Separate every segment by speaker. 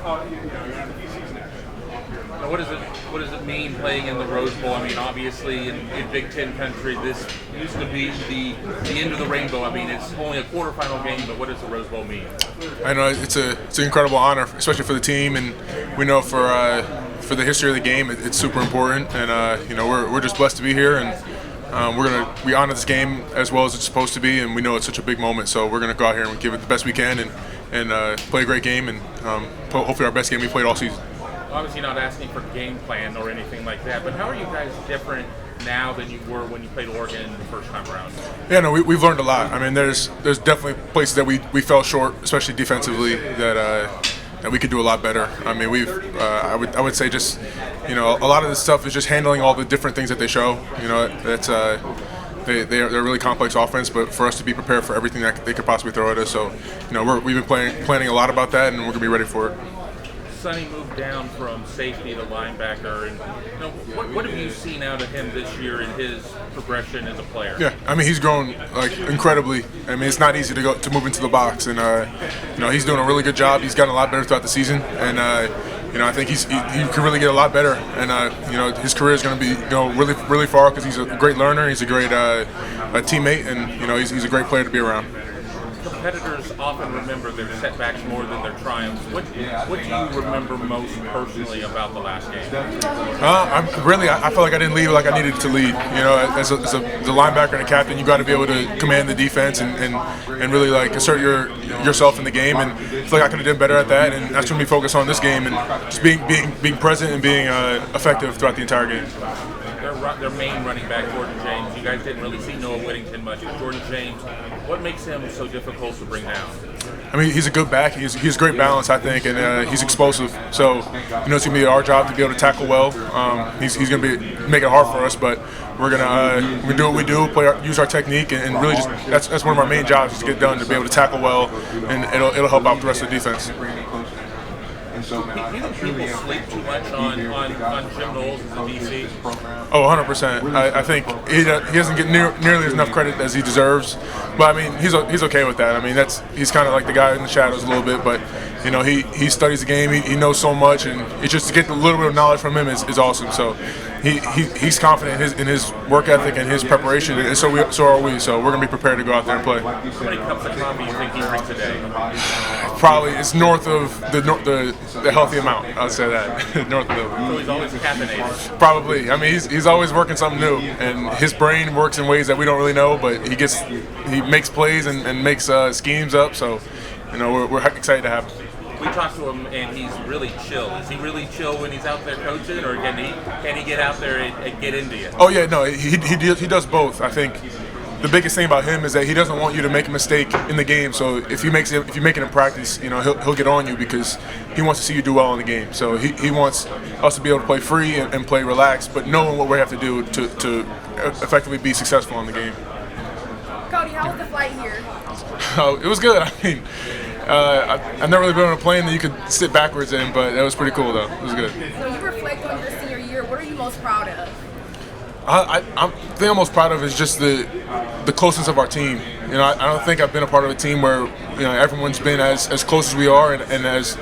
Speaker 1: Now, what does it mean playing in the Rose Bowl? I mean, obviously in Big Ten country, this used to be the end of the rainbow. I mean, it's only a quarterfinal game, but what does the Rose Bowl mean?
Speaker 2: I know it's an incredible honor, especially for the team, and we know for the history of the game, it's super important. And we're just blessed to be here, and we honor this game as well as it's supposed to be, and we know it's such a big moment. So we're gonna go out here and give it the best we can, and play a great game, and hopefully our best game we played all season.
Speaker 1: Obviously not asking for game plan or anything like that, but how are you guys different now than you were when you played Oregon the first time around?
Speaker 2: Yeah, no, we've learned a lot. I mean, there's definitely places that we fell short, especially defensively, that we could do a lot better. I mean, I would say just, a lot of this stuff is just handling all the different things that they show. That's they're really complex offense, but for us to be prepared for everything that they could possibly throw at us. So, we've been planning a lot about that, and we're gonna be ready for it.
Speaker 1: Sonny moved down from safety to linebacker, and what have you seen out of him this year in his progression as a player?
Speaker 2: Yeah, I mean, he's grown incredibly. I mean, it's not easy to move into the box, and he's doing a really good job. He's gotten a lot better throughout the season, and I think he can really get a lot better, and his career is going to be really really far because he's a great learner. He's a great teammate, and he's a great player to be around.
Speaker 1: Competitors often remember their setbacks more than their triumphs. What do you remember most personally about the last game?
Speaker 2: I felt like I didn't lead like I needed to lead. As a linebacker and a captain, you got to be able to command the defense and really assert yourself in the game. And I feel like I could have done better at that. And that's when we focus on this game and just being present and being effective throughout the entire game.
Speaker 1: Their main running back, Jordan James. You guys didn't really see Noah Whittington much, but Jordan James, what makes him so difficult to bring down?
Speaker 2: I mean, he's a good back. He's great balance, I think, and he's explosive. So, it's gonna be our job to be able to tackle well. He's gonna make it hard for us, but we're gonna do what we do, use our technique, and really just that's one of our main jobs is to get done to be able to tackle well, and it'll help out the rest of the defense.
Speaker 1: Do you think people sleep too much on Jim Knowles as the DC?
Speaker 2: Oh, 100%. I think he doesn't get nearly enough credit as he deserves. But, I mean, he's okay with that. I mean, he's kind of like the guy in the shadows a little bit. But, he studies the game. He knows so much. And it's just to get a little bit of knowledge from him is awesome. So he's confident in his work ethic and his preparation. And so are we. So we're going to be prepared to go out there and play.
Speaker 1: How many cups of coffee do you think he drinks a day?
Speaker 2: Probably it's north of the healthy amount. I would say that. North of the.
Speaker 1: So he's always caffeinated.
Speaker 2: Probably. I mean, he's always working something new, and his brain works in ways that we don't really know. But he makes plays and makes schemes up. So, we're excited to have him.
Speaker 1: We talked to him, and he's really chill. Is he really chill when he's out there coaching, or can he get out there and get into you?
Speaker 2: Oh yeah, no, he does both. I think the biggest thing about him is that he doesn't want you to make a mistake in the game. So if you make it in practice, he'll get on you because he wants to see you do well in the game. So he wants us to be able to play free and play relaxed, but knowing what we have to do to effectively be successful in the game.
Speaker 3: Cody, how was the flight here?
Speaker 2: Oh, it was good. I mean, I've never really been on a plane that you could sit backwards in, but it was pretty cool though. It was good.
Speaker 3: So you reflect on your senior year. What are you most proud of?
Speaker 2: The thing I'm most proud of is just the closeness of our team. I don't think I've been a part of a team where everyone's been as close as we are and as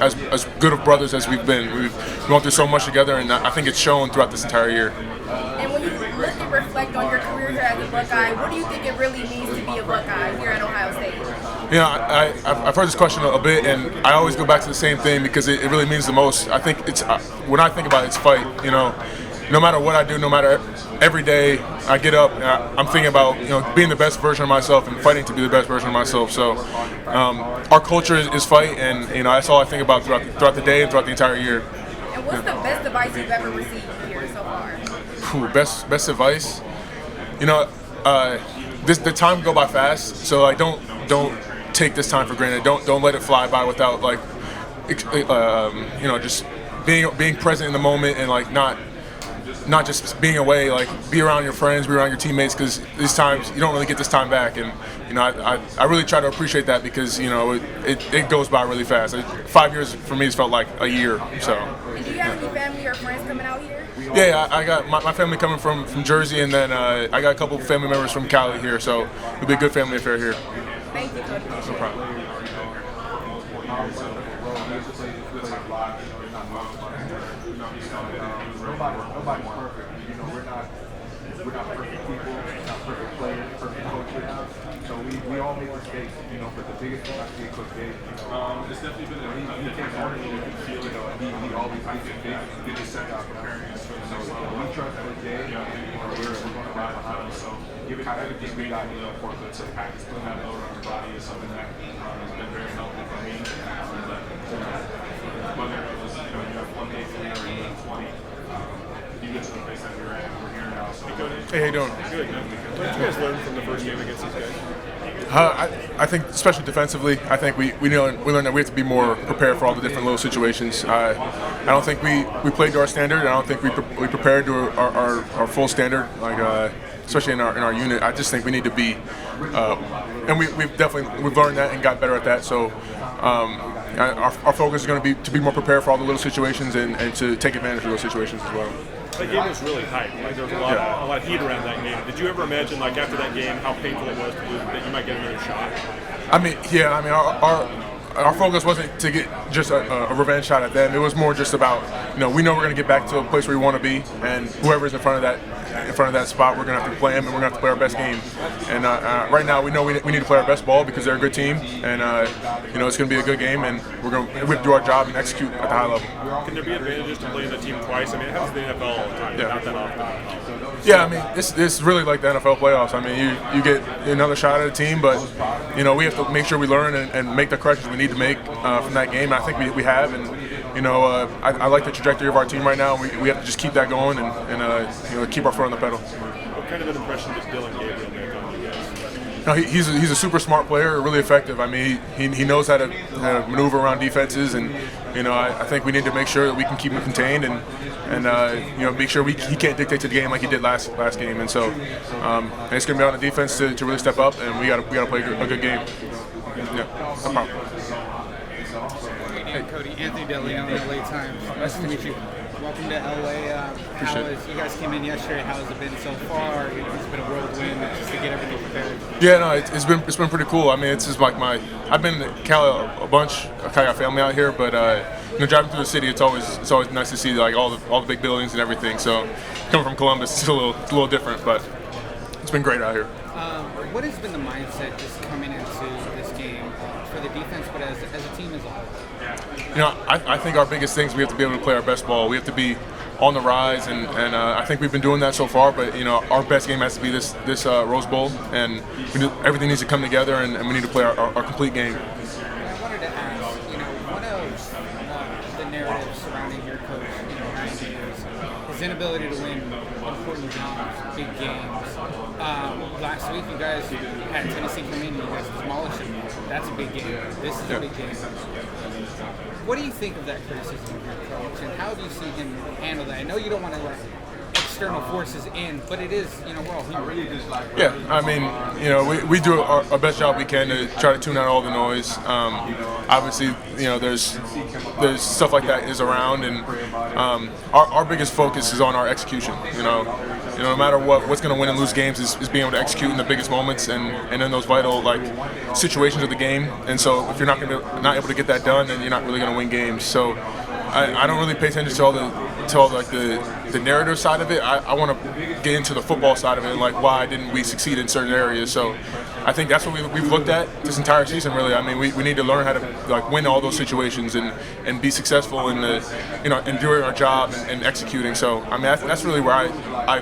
Speaker 2: good of brothers as we've been. We've gone through so much together, and I think it's shown throughout this entire year.
Speaker 3: And when you look and reflect on your career here as a Buckeye, what do you think it really means to be a Buckeye here at Ohio State?
Speaker 2: I've heard this question a bit, and I always go back to the same thing because it really means the most. I think it's when I think about it, it's fight. No matter what I do, no matter every day I get up, I'm thinking about being the best version of myself and fighting to be the best version of myself. So our culture is fight, and that's all I think about throughout the day and throughout the entire year.
Speaker 3: And what's the best advice you've ever received here so far?
Speaker 2: Best advice. The time go by fast, so don't take this time for granted. Don't let it fly by without just being present in the moment and not just being away. Be around your friends, be around your teammates, because these times you don't really get this time back. And I really try to appreciate that because it goes by really fast. 5 years for me has felt like a year. So.
Speaker 3: And do you have any family or friends coming out here?
Speaker 2: Yeah, I got my family coming from Jersey, and then I got a couple of family members from Cali here, so it'll be a good family affair here.
Speaker 3: Thank you, Cody.
Speaker 2: No problem. play a lot. They're not nobody's perfect. We're not perfect people, not perfect players, perfect coaches. So we all make mistakes, but the biggest thing I see in Coach Dave, it's definitely been he takes ownership, and he always makes it big. He just set out preparing us for the next level. We trust Coach Dave, and we're going to ride behind him. So give it everything we got for to practice, put that load on our body is something that has been very helpful for me. Whether it was, you have 1 day for me or you have 20, you get to the place that we're at. Hey, how you doing?
Speaker 4: Good. What did you guys learn from the first game against these guys?
Speaker 2: I think, especially defensively, I think we learned that we have to be more prepared for all the different little situations. I don't think we played to our standard. I don't think we prepared to our full standard, especially in our unit. I just think we need to be, and we've learned that and got better at that. So our focus is going to be more prepared for all the little situations and to take advantage of those situations as well.
Speaker 4: That game was really hyped. There was a lot of heat around that game. Did you ever imagine, after that game, how painful it was to lose, that you might get another shot?
Speaker 2: Our focus wasn't to get just a revenge shot at them. It was more just about, we know we're going to get back to a place where we want to be, and whoever's in front of that spot, we're going to have to play them, and we're going to have to play our best game. And right now, we know we need to play our best ball because they're a good team, and it's going to be a good game, and we have to do our job and execute at the high level.
Speaker 4: Can there be advantages to playing the team twice? It happens in the NFL all the time, not that often.
Speaker 2: Yeah, it's really like the NFL playoffs. You get another shot at a team, but we have to make sure we learn and make the corrections we need to make from that game. And I think we have, and I like the trajectory of our team right now. We have to just keep that going and keep our foot on the pedal.
Speaker 4: What kind of an impression does Dylan Gabriel make on you guys?
Speaker 2: No, he's a super smart player, really effective. He knows how to maneuver around defenses, and I think we need to make sure that we can keep him contained and make sure he can't dictate to the game like he did last game. And so it's going to be on the defense to really step up, and we got to play a good game. Yeah, no problem.
Speaker 5: Hey, Cody, Anthony DeLeon, LA Times. Nice to meet you. Welcome to LA. You guys came in yesterday. How has it been so far? It's been a whirlwind just to get everything prepared.
Speaker 2: Yeah, no, it's been pretty cool. It's just I've been to Cali a bunch. I got family out here, but driving through the city, it's always nice to see all the big buildings and everything. So coming from Columbus, it's a little different, but it's been great out here.
Speaker 5: What has been the mindset just coming into this game for the defense, but as a team as a whole?
Speaker 2: I think our biggest thing is we have to be able to play our best ball. We have to be on the rise, and I think we've been doing that so far. But our best game has to be this Rose Bowl, and everything needs to come together, and we need to play our complete game.
Speaker 5: I wanted to ask, one of the narratives surrounding your coach, 9 years, his inability to win important games, big games. Last week, you guys had Tennessee come in, you guys demolished them. That's a big game. This is a big game. What do you think of that criticism of your coach, and how do you see him handle that? I know you don't want to let external forces in, but it is, we're all human.
Speaker 2: Yeah, we do our best job we can to try to tune out all the noise. Obviously, there's stuff like that is around, and our biggest focus is on our execution. No matter what's going to win and lose games is being able to execute in the biggest moments and in those vital situations of the game. And so if you're not able to get that done, then you're not really going to win games. So I don't really pay attention to all the narrative side of it. I want to get into the football side of it and why didn't we succeed in certain areas. So I think that's what we've looked at this entire season. Really, we need to learn how to win all those situations and be successful in doing our job and executing. So that's really where I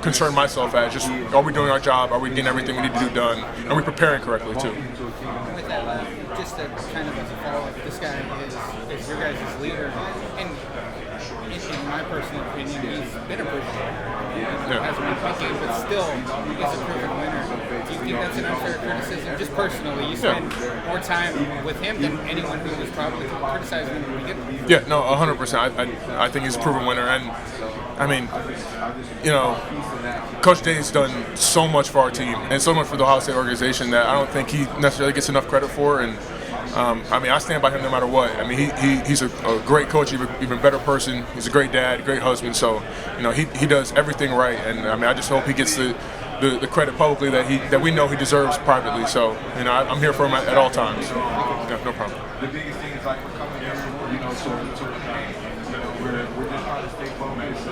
Speaker 2: concern myself at. Just, are we doing our job? Are we getting everything we need to do done? Are we preparing correctly too?
Speaker 5: With that, just kind of as a follow-up, this guy is your guys' leader, and in my personal opinion, he's been a proven winner. Hasn't been picky, but still, he's a proven winner. Do you think that's an unfair criticism? Just personally, you spend more time with him than anyone who was probably criticizing him to begin with.
Speaker 2: Yeah, no, 100%. I think he's a proven winner, and Coach Day's done so much for our team and so much for the Ohio State organization that I don't think he necessarily gets enough credit for. And I stand by him no matter what. He's a great coach, even better person. He's a great dad, great husband. So, he does everything right. And I just hope he gets the the credit publicly that we know he deserves privately. So I'm here for him at all times. Yeah, no problem.
Speaker 6: The biggest thing is like we're coming here, to a game. We're just trying to stay focused,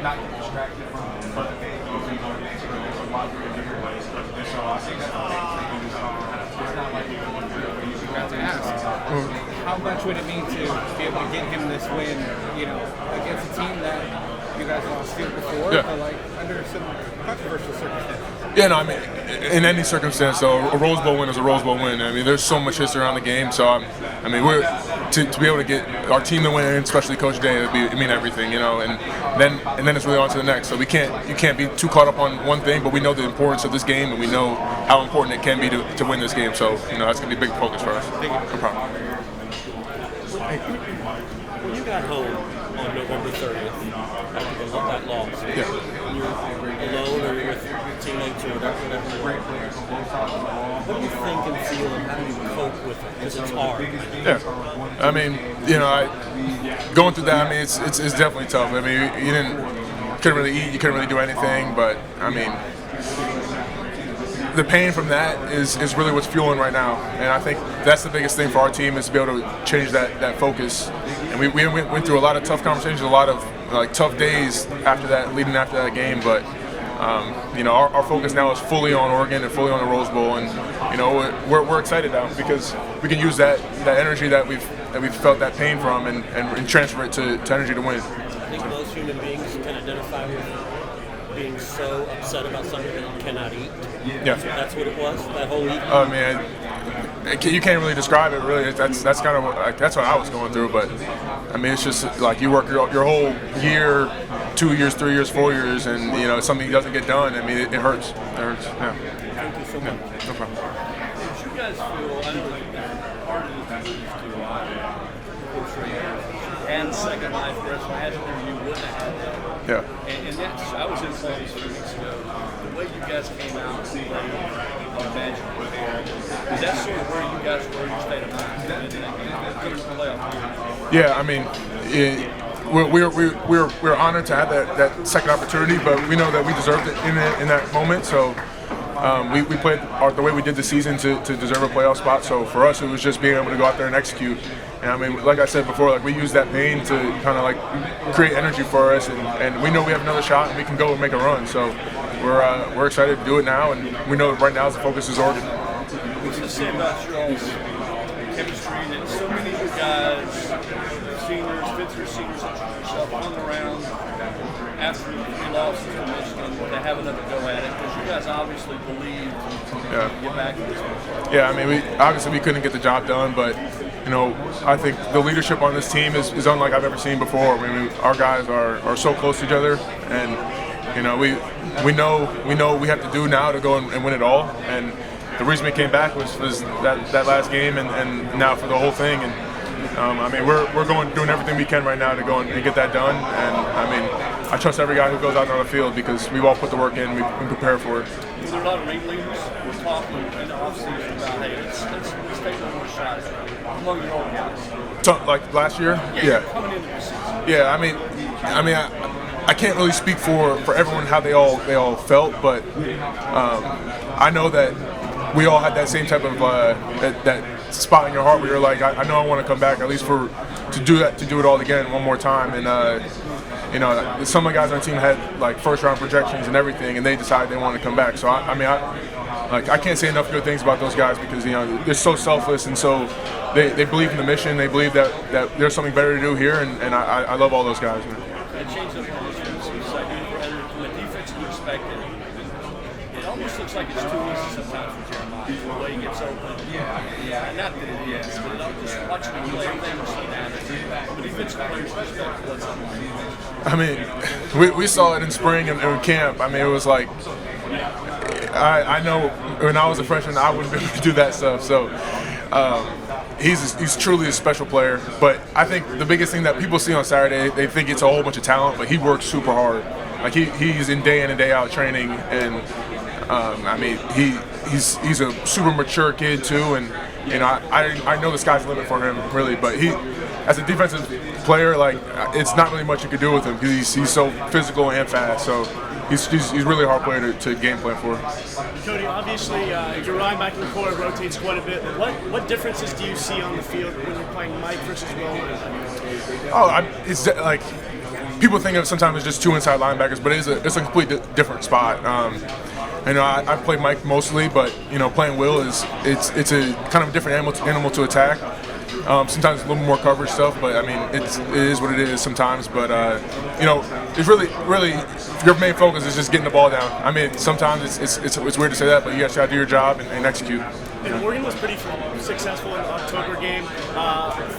Speaker 6: not get distracted from the game. There's a lot of different ways. And so I think that's the thing. It's not like we're going through it. You got to ask.
Speaker 5: How much would it mean to be able to get him this win, against a team that you guys lost to before,
Speaker 2: Yeah.
Speaker 5: but like under some controversial circumstances?
Speaker 2: Yeah, no, I mean, in any circumstance, though, a Rose Bowl win is a Rose Bowl win. I mean, there's so much history around the game. So, we're to be able to get our team to win, especially Coach Day, it mean everything, and then it's really on to the next. So you can't be too caught up on one thing, but we know the importance of this game, and we know how important it can be to win this game. So, that's gonna be a big focus for us. No problem.
Speaker 7: When you got home on November 30th, after that loss,
Speaker 2: Yeah.
Speaker 7: you're alone or you're with your teammates or whatever, what do you think and feel and how do you cope with it? Because it's hard.
Speaker 2: Yeah, I mean, going through that, I mean, it's definitely tough. I mean, couldn't really eat, you couldn't really do anything, but I mean, the pain from that is really what's fueling right now, and I think that's the biggest thing for our team is to be able to change that focus. And we went through a lot of tough conversations, a lot of tough days leading after that game, but our focus now is fully on Oregon and fully on the Rose Bowl, and we're excited now because we can use that energy that we've felt that pain from and transfer it to energy to win.
Speaker 7: I think most human beings can identify with being so upset about something that you cannot eat.
Speaker 2: Yeah,
Speaker 7: that's what it was. That whole week.
Speaker 2: Oh man, you can't really describe it. Really, that's kind of that's what I was going through. But I mean, it's just like you work your whole year, 2 years, 3 years, 4 years, and something doesn't get done. I mean, it hurts. It hurts. Yeah.
Speaker 7: Thank you so much.
Speaker 2: Yeah, no problem.
Speaker 8: Did you guys feel, I know part of the disease and Second Life, whereas last year you wouldn't have had that.
Speaker 2: Yeah.
Speaker 8: And that's, I was in Columbus 2 weeks ago. The way you guys came out and played on Magic there, is that sort of where you guys were in your state of mind in that game? Playoff?
Speaker 2: Yeah, I mean, we're honored to have that second opportunity, but we know that we deserved it in that moment. So we played the way we did the season to deserve a playoff spot. So for us, it was just being able to go out there and execute. And I mean, like I said before, we use that pain to kind of create energy for us, and we know we have another shot and we can go and make a run. So we're excited to do it now, and we know right now the focus is Oregon.
Speaker 8: What's to say about your all's chemistry that so many of you guys, seniors, fifth-year seniors, such as yourself, hung around after the losses to Michigan to have another go at it? Because you guys obviously believe you can get back to this one.
Speaker 2: Yeah, I mean, we couldn't get the job done, but I think the leadership on this team is unlike I've ever seen before. I mean, our guys are so close to each other, and we know we have to do now to go and win it all. And the reason we came back was that last game, and now for the whole thing. And I mean, we're doing everything we can right now to go and get that done. And I mean, I trust every guy who goes out there on the field because we've all put the work in. We prepare for it.
Speaker 8: There are a lot of ringleaders. We're talking in the offseason about, hey, let's take one more shot among your own guys.
Speaker 2: Like last year? Yeah.
Speaker 8: Coming into the season.
Speaker 2: Yeah, I mean, I can't really speak for everyone how they all felt, but I know that we all had that same type of that spot in your heart where you're like, I know I want to come back at least to do it all again one more time. And some of the guys on the team had first round projections and everything, and they decided they wanted to come back. So I can't say enough good things about those guys because they're so selfless and so they believe in the mission. They believe that there's something better to do here, and I love all those guys. Man.
Speaker 8: It changed up on this from a defensive perspective. It almost looks like it's too easy sometimes for Jeremiah. The way he gets open. Yeah. Not that it is, but just watching him play everything was so natural. From a defensive player's perspective, what's up?
Speaker 2: I mean, we saw it in spring and in camp. I mean, it was like I know when I was a freshman, I wouldn't be able to do that stuff. So he's truly a special player. But I think the biggest thing that people see on Saturday, they think it's a whole bunch of talent, but he works super hard. He's in and day out training, and I mean he's a super mature kid too, and I know the sky's the limit for him really. But he, as a defensive player, it's not really much you could do with him because he's so physical and fast. So he's really a hard player to game plan for.
Speaker 9: Cody, obviously your linebacker core rotates quite a bit. What differences do you see on the field when you're playing Mike versus Will?
Speaker 2: It's like people think of sometimes it's just two inside linebackers, but it's a completely different spot. I play Mike mostly, but playing Will it's a kind of different animal to attack. Sometimes a little more coverage stuff, but I mean it is what it is sometimes. But it's really your main focus is just getting the ball down. I mean sometimes it's weird to say that, but you guys got to do your job and execute.
Speaker 9: And Oregon was pretty successful in the October game,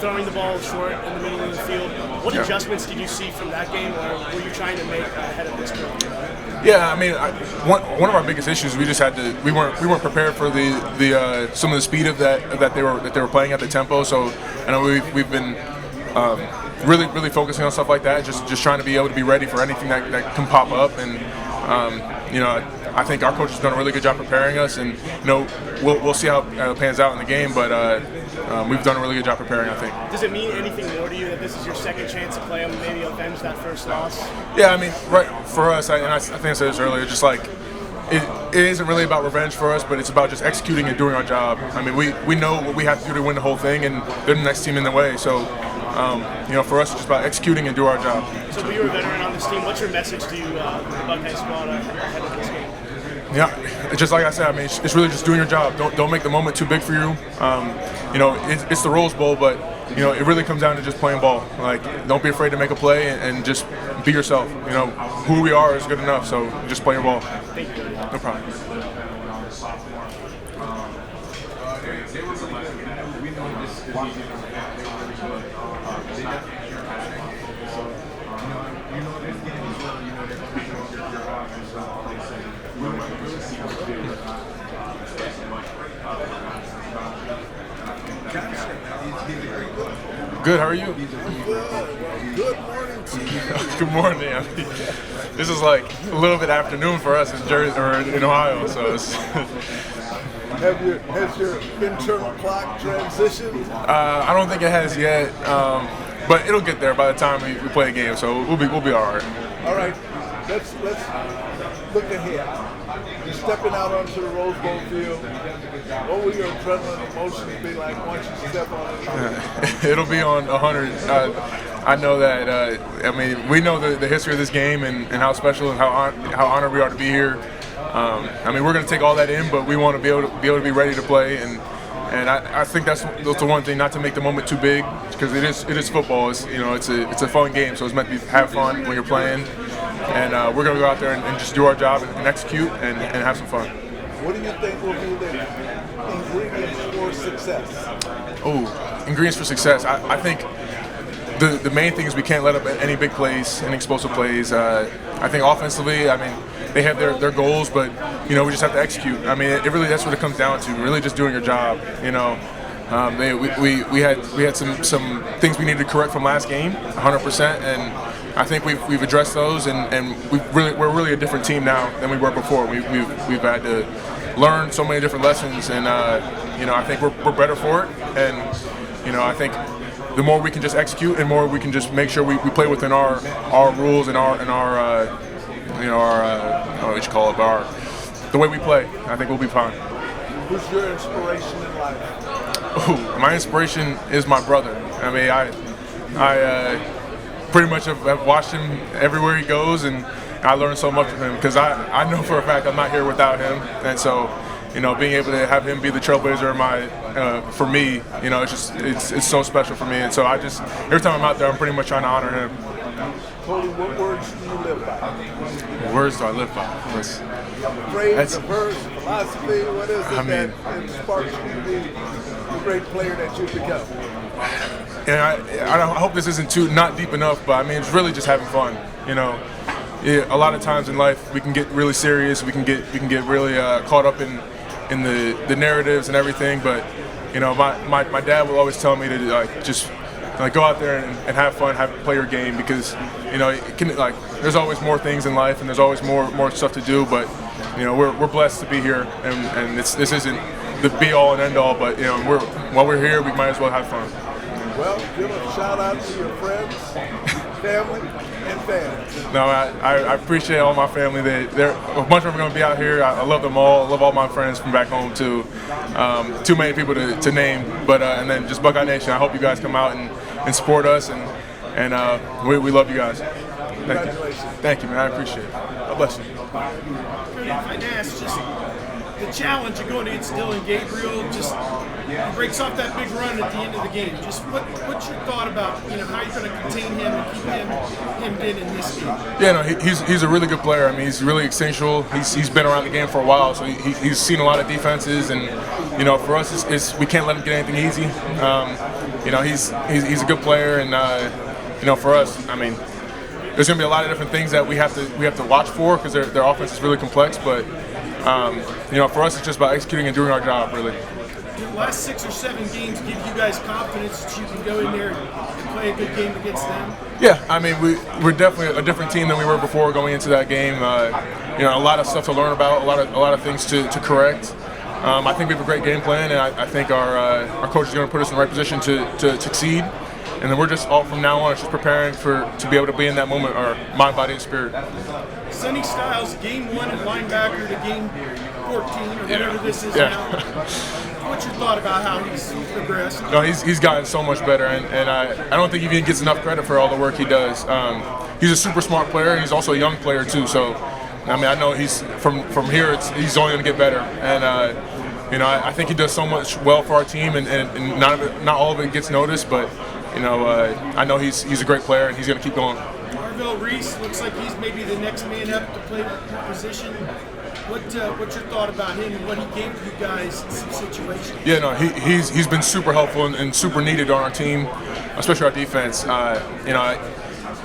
Speaker 9: throwing the ball short in the middle of the field. What adjustments did you see from that game, or were you trying to make ahead of this game?
Speaker 2: Yeah, I mean, one of our biggest issues we just had to we weren't prepared for the some of the speed of that they were playing at the tempo. So I know we've been really focusing on stuff like that, just trying to be able to be ready for anything that can pop up. And I think our coach has done a really good job preparing us, and we'll see how it pans out in the game. But we've done a really good job preparing, I think.
Speaker 9: Does it mean anything more to you that this is your second chance to play them, maybe avenge that first loss?
Speaker 2: Yeah, I mean, right for us, I think I said this earlier, just like it isn't really about revenge for us, but it's about just executing and doing our job. I mean, we know what we have to do to win the whole thing, and they're the next team in the way. So, for us, it's just about executing and do our job.
Speaker 9: So, you're a veteran on this team. What's your message to the Buckeye squad ahead of this game?
Speaker 2: Yeah, just like I said, I mean, it's really just doing your job. Don't make the moment too big for you. It's the Rose Bowl, but it really comes down to just playing ball. Like, don't be afraid to make a play and just be yourself. Who we are is good enough. So just play your ball.
Speaker 9: Thank you.
Speaker 2: No problem. Good, how are you?
Speaker 10: Good morning to you.
Speaker 2: Good morning. I mean, this is like a little bit afternoon for us in Jersey or in Ohio, so it's.
Speaker 10: Has your internal clock transitioned?
Speaker 2: I don't think it has yet, but it'll get there by the time we play a game, so we'll be all right.
Speaker 10: All right, let's look ahead. You're stepping out onto the Rose Bowl field. What will your adrenaline emotions be like once you step on it?
Speaker 2: It'll be on 100. I know that. We know the history of this game and how special and how honored we are to be here. We're going to take all that in, but we want to be able to be ready to play. And I think that's the one thing, not to make the moment too big, because it is football. It's a fun game, so it's meant to have fun when you're playing. And we're going to go out there and just do our job and execute and have some fun.
Speaker 10: What do you think will be the ingredients for success?
Speaker 2: Oh, ingredients for success. I think the main thing is we can't let up any big plays, any explosive plays. I think offensively, they have their goals, but we just have to execute. It really, that's what it comes down to. Really, just doing your job. We had some things we needed to correct from last game, 100%, and I think we've addressed those, and we're really a different team now than we were before. We've had to learn so many different lessons, and I think we're better for it. And I think the more we can just execute, and more we can just make sure we play within our rules and the way we play, I think we'll be fine.
Speaker 10: Who's your inspiration in life?
Speaker 2: Ooh, my inspiration is my brother. I pretty much have watched him everywhere he goes, and I learned so much from him, because I know for a fact I'm not here without him. And so, being able to have him be the trailblazer for me, it's so special for me. And so every time I'm out there, I'm pretty much trying to honor him.
Speaker 10: Cody, what words do you live by?
Speaker 2: What words do I live by?
Speaker 10: Phrase, a verse, philosophy, what is it that sparks you to be the great player that you've become?
Speaker 2: And I hope this isn't not deep enough, but it's really just having fun. A lot of times in life we can get really serious, we can get really caught up in the narratives and everything. But my dad will always tell me to just go out there and have fun, play your game, because there's always more things in life and there's always more stuff to do. But we're blessed to be here, and this isn't the be all and end all. But while we're here, we might as well have fun.
Speaker 10: Well, give a shout out to your friends, family, and fans.
Speaker 2: No, I appreciate all my family. They're a bunch of them are going to be out here. I love them all. I love all my friends from back home too. Too many people to name, but and then just Buckeye Nation. I hope you guys come out and support us, and we love you guys. Thank you, man. I appreciate it. God bless you.
Speaker 9: Cody, if I can ask, just the challenge of going against Dylan Gabriel, just he breaks off that big run at the end of the game. Just what's your thought about how you're going to contain him and keep him in this game?
Speaker 2: Yeah, no, he's a really good player. I mean, he's really instinctual. He's been around the game for a while, so he's seen a lot of defenses, and for us, it's we can't let him get anything easy. He's a good player, and for us, I mean, there's going to be a lot of different things that we have to watch for because their offense is really complex. But for us, it's just about executing and doing our job, really.
Speaker 9: The last 6 or 7 games give you guys confidence that you can go in there and play a good game against them?
Speaker 2: Yeah, I mean, we're definitely a different team than we were before going into that game. A lot of stuff to learn about, a lot of things to correct. I think we have a great game plan, and I think our coach is going to put us in the right position to succeed. And then we're just all from now on, just preparing to be able to be in that moment, our mind, body, and spirit.
Speaker 9: Sonny Styles, game 1 at linebacker to game 14 or whatever this is now. What's your thought about how he's progressed?
Speaker 2: No, he's gotten so much better, and I don't think he even gets enough credit for all the work he does. He's a super smart player, and he's also a young player too. So, I mean, I know he's from here. He's only going to get better, and I think he does so much well for our team, and not all of it gets noticed, but. I know he's a great player, and he's going to keep going.
Speaker 9: Marvell Reese looks like he's maybe the next man up to play that position. What's your thought about him and what he gave you guys in some situations?
Speaker 2: Yeah, no, he's been super helpful and super needed on our team, especially our defense.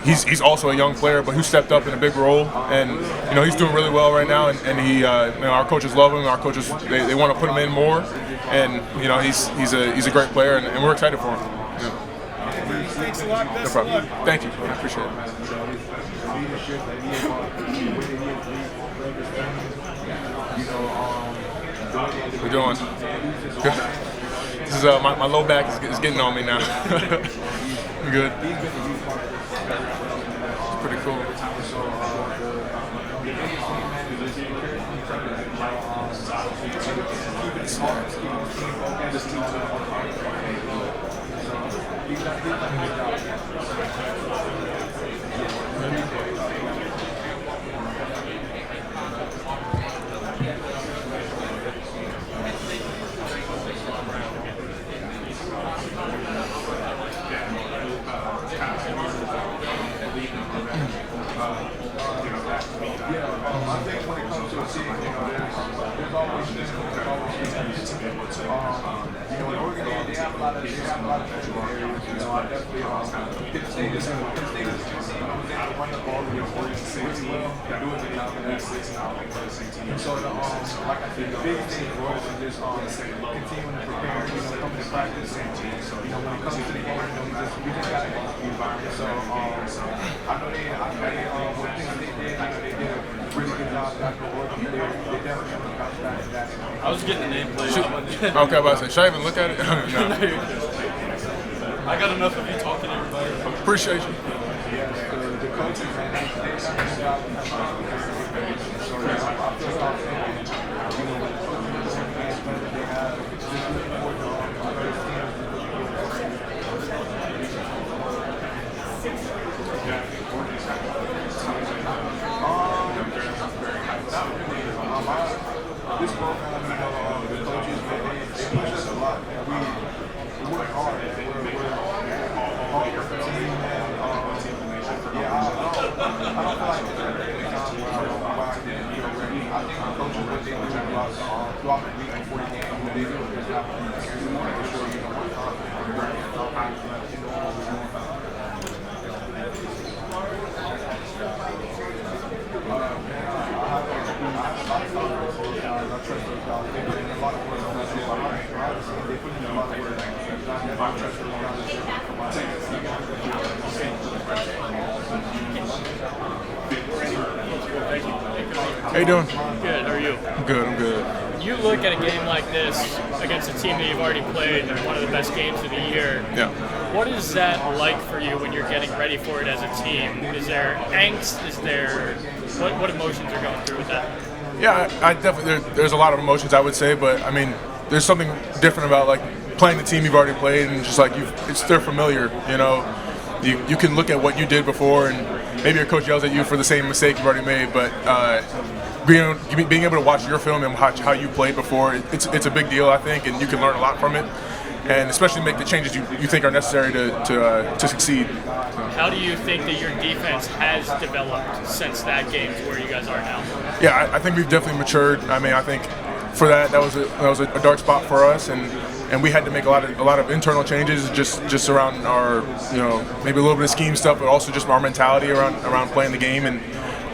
Speaker 2: He's also a young player, but who stepped up in a big role, and he's doing really well right now. And he, our coaches love him. Our coaches they want to put him in more, and he's a great player, and we're excited for him. Yeah.
Speaker 9: Thanks a lot. Best
Speaker 2: No
Speaker 9: of
Speaker 2: problem.
Speaker 9: luck.
Speaker 2: Thank you. I appreciate it. What we doing? This is my low back is getting on me now. Good. It's pretty cool.
Speaker 6: I think when it comes to a team, there's always this in Oregon, they have a lot of physical areas. I definitely Penn State is run the ball really well. They're doing the job in that so like I said, the big thing for us is just continuing to prepare, coming to practice, and when it comes to the game, we just got to go through the environment. So I know what things they did, they did a really good job. I know Oregon, they definitely bounce back to that.
Speaker 8: I was getting the nameplate.
Speaker 2: Okay, I'm about to say, should I even look at it? No.
Speaker 8: I got enough of you talking to everybody.
Speaker 2: Appreciate you.
Speaker 6: Yes, the coaches and they done a good job of so I feel confident. With the coaches and fans that they have, it's just really important to understand. This program, the coaches, they push us a lot. We work hard. We're hard for the team. I don't feel like there's a time where I can be ready. I think the coaches, what they do throughout the week before the game, they do a good job of making sure we're confident.
Speaker 2: How you doing?
Speaker 8: Good, how are you?
Speaker 2: I'm good.
Speaker 11: you look at a game like this against a team that you've already played one of the best games of the year.
Speaker 2: Yeah.
Speaker 11: What is that like for you when you're getting ready for it as a team? Is there angst? Is there what emotions are going through with that?
Speaker 2: Yeah, I definitely there's a lot of emotions, I would say, but I mean, there's something different about like playing the team you've already played and just like they're familiar, you know. You can look at what you did before and maybe your coach yells at you for the same mistake you've already made, but being able to watch your film and watch how you played before, it's a big deal, I think, and you can learn a lot from it, and especially make the changes you think are necessary to succeed.
Speaker 11: How do you think that your defense has developed since that game to where you guys are now?
Speaker 2: Yeah, I think we've definitely matured. I mean, I think for that was a dark spot for us, and we had to make a lot of internal changes just around our, you know, maybe a little bit of scheme stuff, but also just our mentality around playing the game, and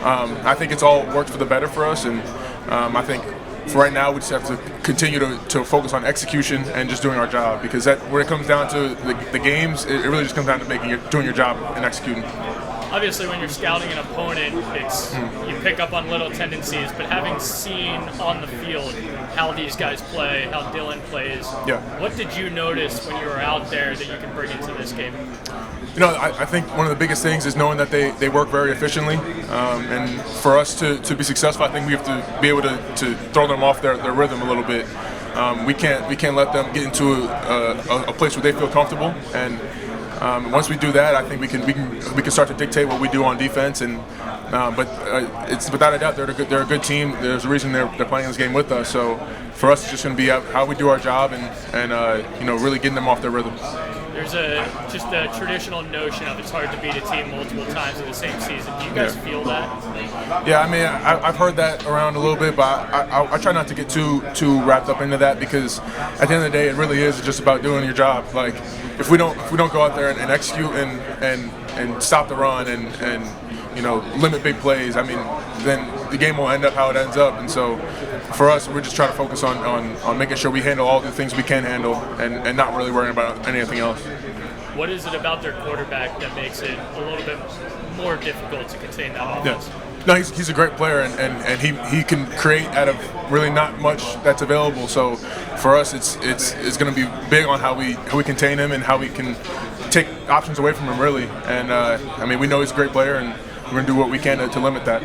Speaker 2: I think it's all worked for the better for us, and I think for right now we just have to continue to focus on execution and just doing our job, because when it comes down to the games, it really just comes down to doing your job and executing.
Speaker 11: Obviously, when you're scouting an opponent, you pick up on little tendencies, but having seen on the field how these guys play, how Dylan plays, what did you notice when you were out there that you can bring into this game?
Speaker 2: You know, I think one of the biggest things is knowing that they work very efficiently, and for us to be successful, I think we have to be able to throw them off their rhythm a little bit. We can't let them get into a place where they feel comfortable, and once we do that, I think we can start to dictate what we do on defense. And but it's without a doubt they're a good team. There's a reason they're playing this game with us. So for us, it's just going to be how we do our job and you know, really getting them off their rhythm.
Speaker 11: There's just a traditional notion of it's hard to beat a team multiple times in the same season. Do you guys feel that?
Speaker 2: Yeah, I mean, I've heard that around a little bit, but I try not to get too wrapped up into that, because at the end of the day, it really is just about doing your job. Like, if we don't go out there and execute and stop the run and you know, limit big plays, I mean, then the game will end up how it ends up. And so for us, we're just trying to focus on making sure we handle all the things we can handle and not really worrying about anything else.
Speaker 11: What is it about their quarterback that makes it a little bit more difficult to contain that offense?
Speaker 2: Yeah. No, he's a great player, and he can create out of really not much that's available. So for us, it's going to be big on how we contain him and how we can take options away from him, really. And I mean, we know he's a great player, and we're going to do what we can to limit that.